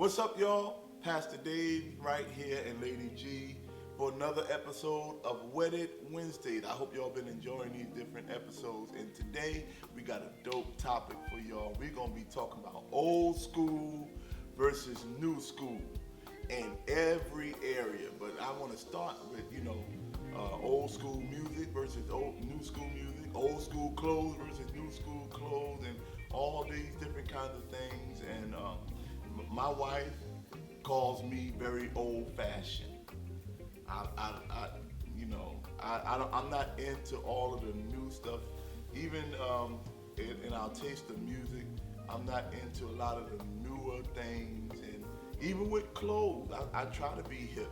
What's up, y'all? Pastor Dave right here and Lady G for another episode of Wedded Wednesdays. I hope y'all been enjoying these different episodes. And today we got a dope topic for y'all. We're gonna be talking about old school versus new school in every area. But I want to start with old school music versus new school music, old school clothes versus new school clothes, and all these different kinds of things. And my wife calls me very old-fashioned. I'm not into all of the new stuff. Even in our taste of music, I'm not into a lot of the newer things. And even with clothes, I try to be hip.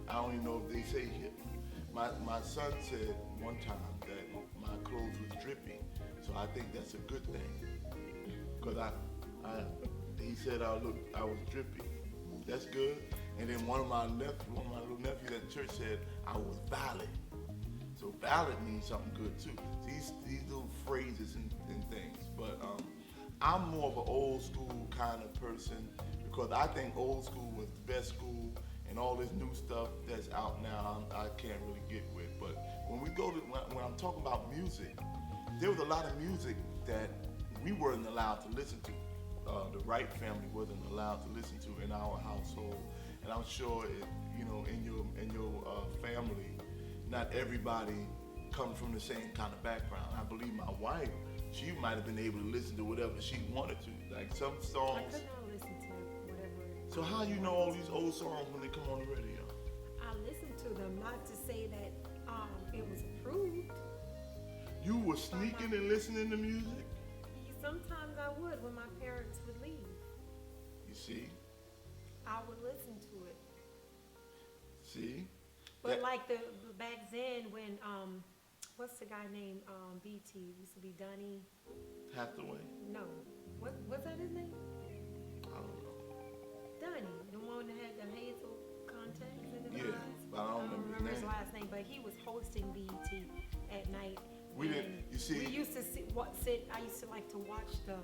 I don't even know if they say hip. My son said one time that my clothes was drippy, so I think that's a good thing. Cause he said I was drippy. That's good. And then one of my little nephews at church said I was valid. So valid means something good too. These little phrases and things. But I'm more of an old school kind of person because I think old school was the best school, and all this new stuff that's out now I can't really get with. But when I'm talking about music, there was a lot of music that we weren't allowed to listen to. The Wright family wasn't allowed to listen to in our household, and I'm sure in your family, not everybody comes from the same kind of background. I believe my wife, she might have been able to listen to whatever she wanted to, like some songs. I could not listen to whatever. So how you know all these old songs when they come on the radio? I listened to them, not to say that it was approved. You were sneaking and listening to music? Sometimes I would when my parents would leave. You see? I would listen to it. See? But like the back then when what's the guy named BT? Used to be Donnie Hathaway? No. What's that his name? I don't know. Donnie, the one that had the hazel contacts in his Yeah, eyes. but I don't remember his his name. last name, but he was hosting BT at night. We didn't. You see? We used to sit. I used to like to watch the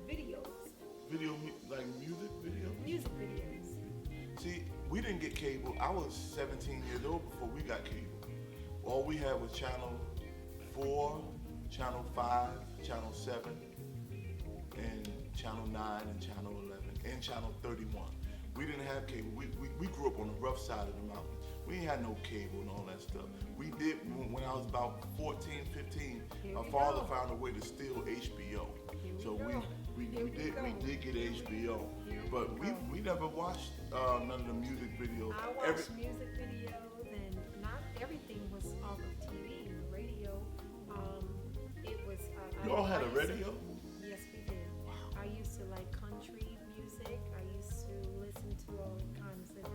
videos. Like music videos? Music videos. See, we didn't get cable. I was 17 years old before we got cable. All we had was Channel 4, Channel 5, Channel 7, and Channel 9, and Channel 11, and Channel 31. We didn't have cable. We grew up on the rough side of the mountain. We ain't had no cable and all that stuff. We did, when I was about 14, 15, my father found a way to steal HBO. So we did get HBO. But we never watched none of the music videos. I watched music videos, and not everything was off of TV and radio. It was. You all had a radio? Yes, we did. Wow. I used to like country music. I used to listen to all kinds of,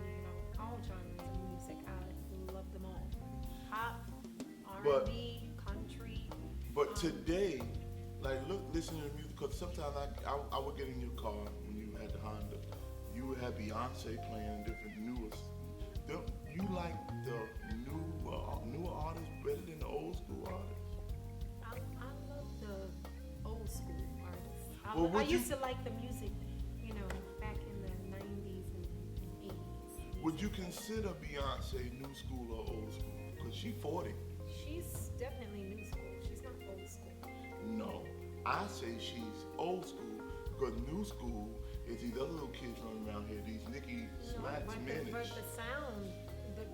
all genres of music. I love them all. Pop, R&B, country. But today, like, listen to the music, because sometimes I would get in your car when you had the Honda. You would have Beyonce playing different newest. You like the newer artists better than the old school artists? I love the old school artists. Well, I used to like the music, back in the 90s and 80s. Would you consider Beyonce new school or old school? Because she's 40. She's definitely new school. She's not old school. No, I say she's old school because new school is these other little kids running around here, these Nicki Smacks But Minaj. the sound,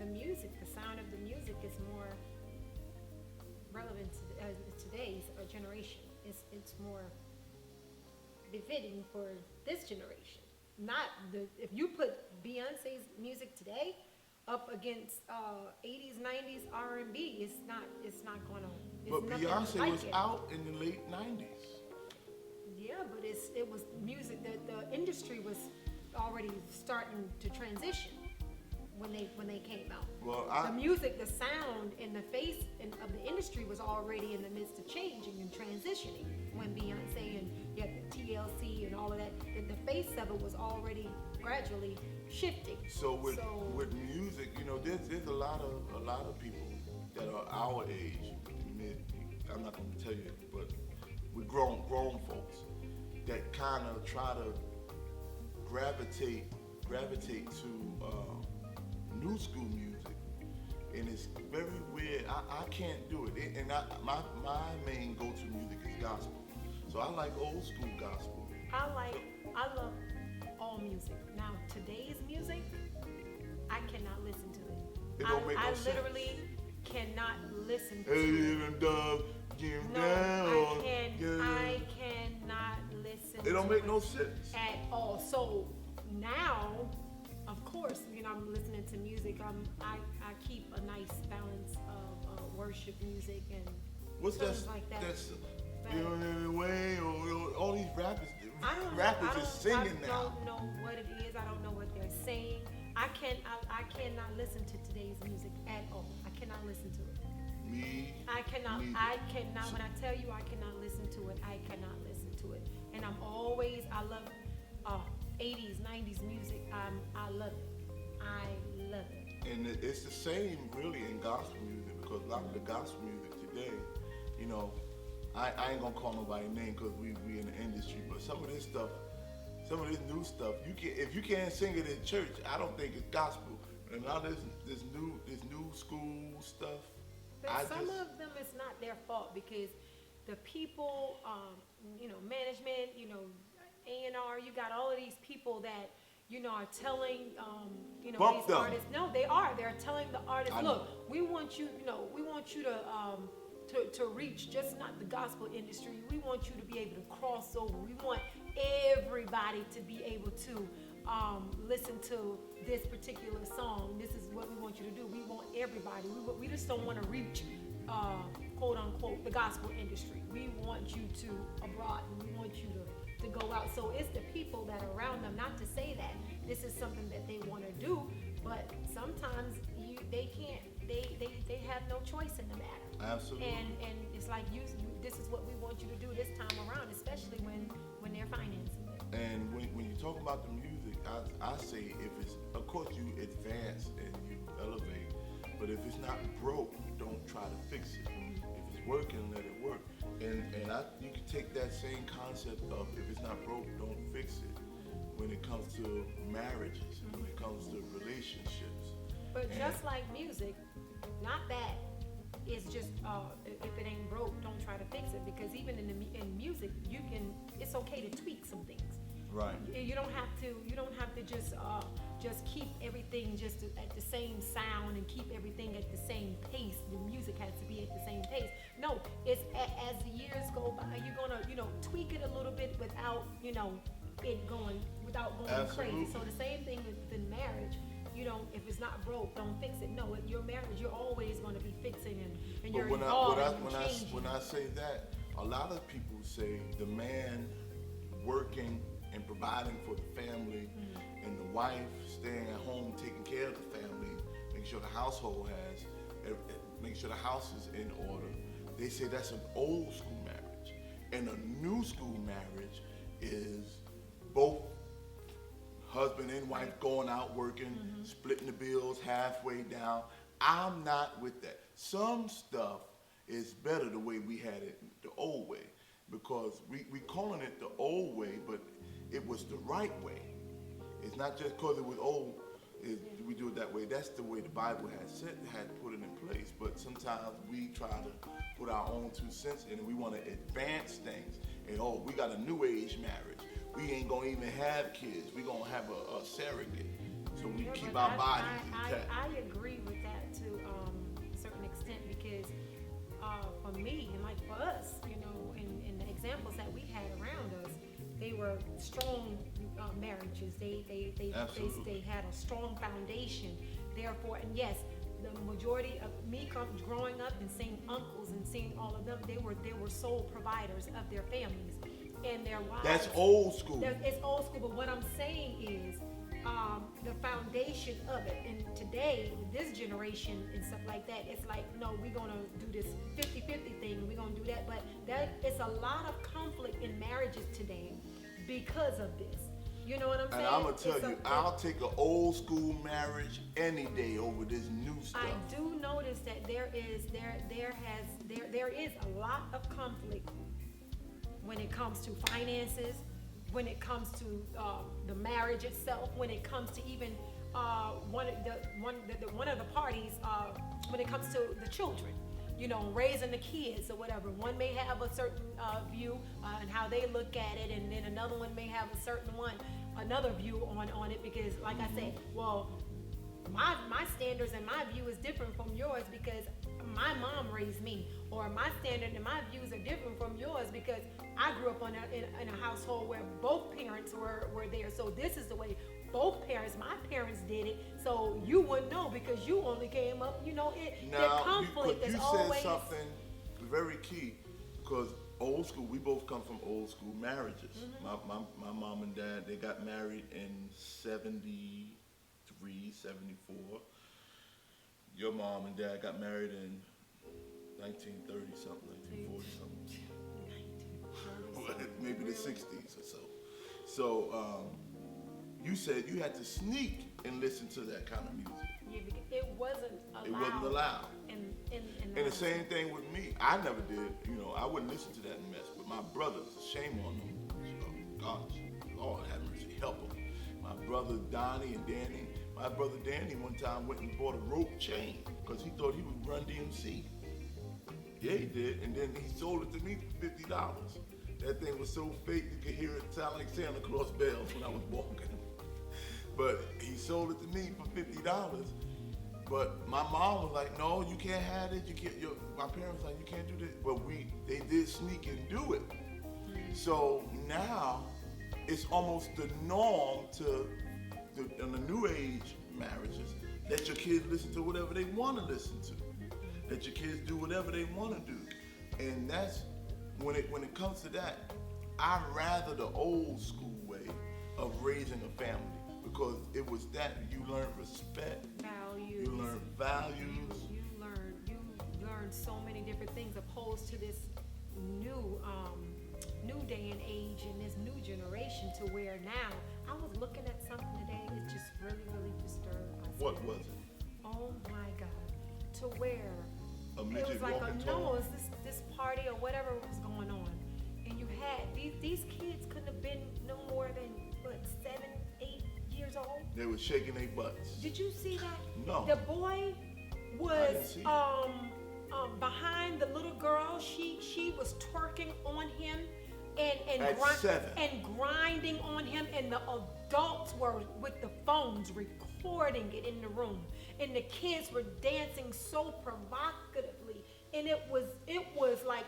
the music, the sound of the music is more relevant to today's generation. It's more befitting for this generation. Not if you put Beyonce's music today up against 80s, 90s R&B, it's not gonna. But Beyonce like was out in the late 90s. Yeah, but it was music that the industry was already starting to transition when they came out. Well, the music, the sound, and the face of the industry was already in the midst of changing and transitioning when Beyonce and you had the TLC and all of that. The face of it was already gradually shifting. So with music, there's a lot of people that are our age, I'm not going to tell you, but we're grown folks that kind of try to gravitate to new school music, and it's very weird. I can't do it. And my main go-to music is gospel, so I like old school gospel. I love all music. Now today's music, I cannot listen to it. It don't make no sense. I literally cannot listen to Hey, it. even dog, get No, down. I cannot listen It don't to make it no sense. at all. So now, of course, I'm listening to music. I keep a nice balance of worship music and What's that? songs like that. That's But you know, way or all these rappers. I don't Rappers know. is singing I now. don't know what it is. I don't know what they're saying. I cannot listen to today's music at all. I cannot listen to it. Me. I cannot. neither. I cannot. When I tell you I cannot listen to it, I cannot listen to it. And I love 80s, 90s music. I love it. I love it. And it's the same really in gospel music, because a lot of the gospel music today, you know, I ain't gonna call nobody name because we in the industry, but some of this stuff, some of this new stuff, if you can't sing it in church, I don't think it's gospel. And a lot of this new school stuff. But some of them, it's not their fault because the people, management, A&R, you got all of these people that, are telling, Bump these them. artists. No, they are. They're telling the artists, I know. look, we want you to reach just not the gospel industry. We want you to be able to cross over. We want everybody to be able to listen to this particular song. This is what we want you to do. We want everybody. We just don't want to reach, quote unquote, the gospel industry. We want you to abroad, and we want you to go out. So it's the people that are around them. Not to say that this is something that they want to do, but sometimes they can't. They have no choice in the matter. Absolutely. And it's like this is what we want you to do this time around, especially when they're financing it. And when you talk about the music, I say if it's, of course you advance and you elevate, but if it's not broke, don't try to fix it. If it's working, let it work. And you can take that same concept of if it's not broke, don't fix it when it comes to marriages, when it comes to relationships. But just like music, not that it's just if it ain't broke, don't try to fix it. Because even in music, it's okay to tweak some things. Right. You don't have to just keep everything just at the same sound and keep everything at the same pace. The music has to be at the same pace. No, it's as the years go by, you're gonna tweak it a little bit without it going Absolutely. crazy. So the same thing with marriage. If it's not broke, don't fix it. No, your marriage, you're always going to be fixing and you're But evolving and changing. when I say that, a lot of people say the man working and providing for the family, and the wife staying at home taking care of the family, making sure the household making sure the house is in order. They say that's an old school marriage, and a new school marriage is both husband and wife going out working, splitting the bills halfway down. I'm not with that. Some stuff is better the way we had it the old way, because we calling it the old way, but it was the right way. It's not just because it was old, we do it that way. That's the way the Bible had put it in place. But sometimes we try to put our own 2 cents in, and we want to advance things. And we got a new age marriage. We ain't gonna even have kids. We gonna have a surrogate, so we keep but our bodies intact. I agree with that to a certain extent because for me and like for us, and the examples that we had around us, they were strong marriages. They had a strong foundation. Therefore, and yes, the majority of me growing up and seeing uncles and seeing all of them, they were sole providers of their families and their wives. That's old school. It's old school, but what I'm saying is the foundation of it. And today, this generation and stuff like that, it's like, no, we're going to do this 50-50 thing, we're going to do that. But it's a lot of conflict in marriages today because of this. You know what I'm saying? And I'm going to tell you, I'll take an old school marriage any day over this new stuff. I do notice that there is a lot of conflict when it comes to finances, when it comes to the marriage itself, when it comes to even one of the parties, when it comes to the children, you know, raising the kids or whatever. One may have a certain view and how they look at it, and then another one may have a certain another view on it, because like I said, well, my standards and my view is different from yours because my mom raised me, or my standard and my views are different from yours because I grew up in a household where both parents were there. So this is the way both parents, my parents did it. So you wouldn't know because you only came up, you know, the conflict is always. You said something very key, because old school, we both come from old school marriages. My mom and dad, they got married in 73, 74. Your mom and dad got married in 1930 something, 1940 something. Maybe the 60s or so. So you said you had to sneak and listen to that kind of music. Yeah, because it wasn't allowed. It wasn't allowed. And the same thing with me. I never did. You know, I wouldn't listen to that mess. But my brothers, shame on them. Gosh, Lord have mercy, help them. My brother Donnie and Danny. My brother Danny one time went and bought a rope chain because he thought he would run DMC. Yeah, he did. And then he sold it to me for $50. That thing was so fake you could hear it sound like Santa Claus bells when I was walking. But he sold it to me for $50. But my mom was like, no, you can't have it. You can't. My parents were like, you can't do this. But they did sneak and do it. So now it's almost the norm in the new age marriages, let your kids listen to whatever they want to listen to. Let your kids do whatever they want to do. And that's when it comes to that, I'd rather the old school way of raising a family, because it was that you learned respect, values. you learned values. You learn so many different things, opposed to this new day and age and this new generation, to where now I was looking at something today. It just really disturbed us. What was it? Oh my God! To where A it midget was like walking no, tall? it was this party or whatever was going on, and you had these kids couldn't have been no more than what, 7, 8 years old. They were shaking their butts. Did you see that? No. The boy I didn't was see behind the little girl. She was twerking on him and At 7. and grinding on him, and the adults were with the phones recording it in the room, and the kids were dancing so provocatively, and it was like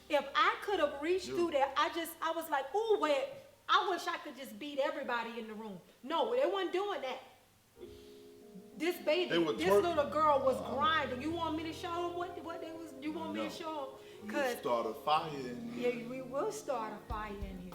if I could have reached through there, I was like, ooh, I wish I could just beat everybody in the room. No, they weren't doing that. This little girl was grinding. You want me to show them what they was? You want me to show them? You start a fire in here. Yeah, we will start a fire in here.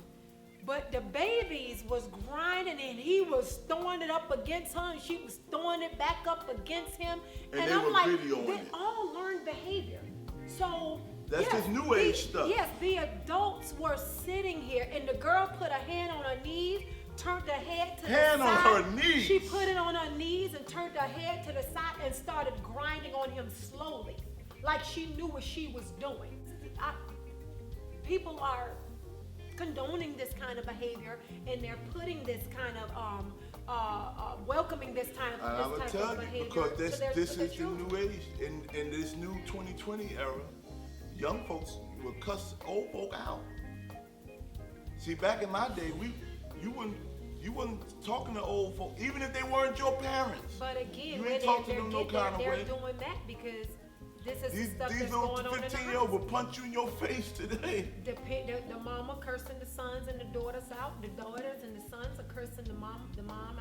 But the babies was grinding, and he was throwing it up against her, and she was throwing it back up against him. And they I'm were like, videoing they it. all learned behavior. So That's this new age stuff. Yes, the adults were sitting here, and the girl put a hand on her knees, turned her head to the side. Hand on her knees? She put it on her knees and turned her head to the side and started grinding on him slowly, like she knew what she was doing. People are condoning this kind of behavior, and they're putting this kind of welcoming this type of behavior. Because this is the children. new age. In this new 2020 era, young folks will cuss old folk out. See, back in my day, you wasn't talking to old folk, even if they weren't your parents. But again, you ain't talking to them no kind of they're way. doing that because this is These the stuff that's little going on in the 15-year-olds will house. punch you in your face today. The mama cursing the sons and the daughters out. The daughters and the sons are cursing the mom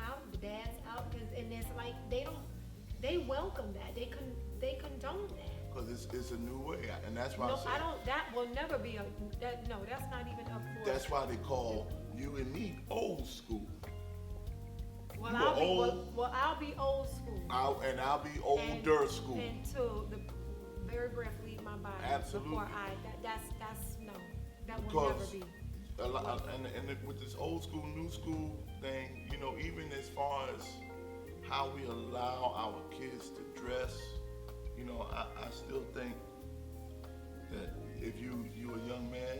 out, the dads out, and it's like they welcome that. They condone that. Because it's a new way, and that's why No, I say that will never be that's not even up for. that's why they call you and me old school. Well, You I'll are be old. I'll be old school. I'll be older school. Until the very breath leave my body. Absolutely. Before that's no. That will never Because be. a lot, and with this old school, new school thing, even as far as how we allow our kids to dress, I still think that if you a young man,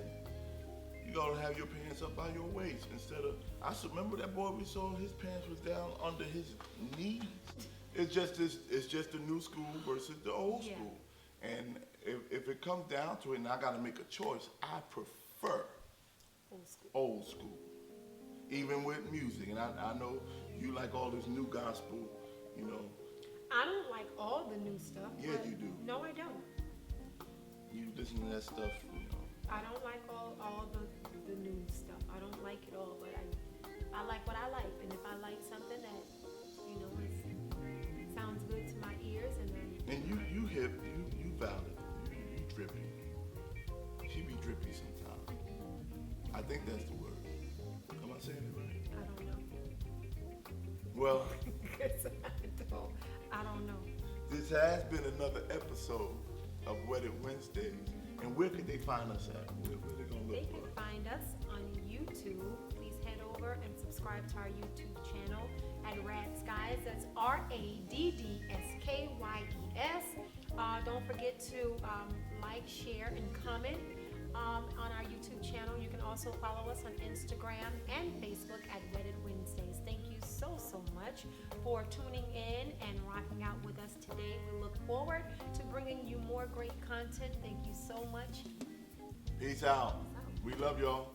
You gotta have your pants up by your waist instead of. I still remember that boy we saw. His pants was down under his knees. It's just this. It's just the new school versus the old Yeah. school. And if it comes down to it, and I gotta make a choice, I prefer Old school. old school. Even with music, and I know you like all this new gospel, you know. I don't like all the new stuff. Yeah, but you do. No, I don't. You listen to that stuff, you know. I don't like all the new stuff. I don't like it all, but I like what I like. And if I like something that, you know, sounds good to my ears, and then And you hip, you valid, you drippy. She be drippy sometimes. I think that's the word. Am I saying it right? I don't know. Well, I don't know. this has been another episode of Wedded Wednesdays. And where could they find us at? Where they gonna They look can for us? find us on YouTube. Please head over and subscribe to our YouTube channel at Radskies. That's RADDSKYES. Don't forget to like, share, and comment on our YouTube channel. You can also follow us on Instagram and Facebook at Wedded Wednesdays. Thank you so much for tuning in and rocking out with us today. We look forward to bringing you more great content. Thank you so much. Peace out. We love y'all.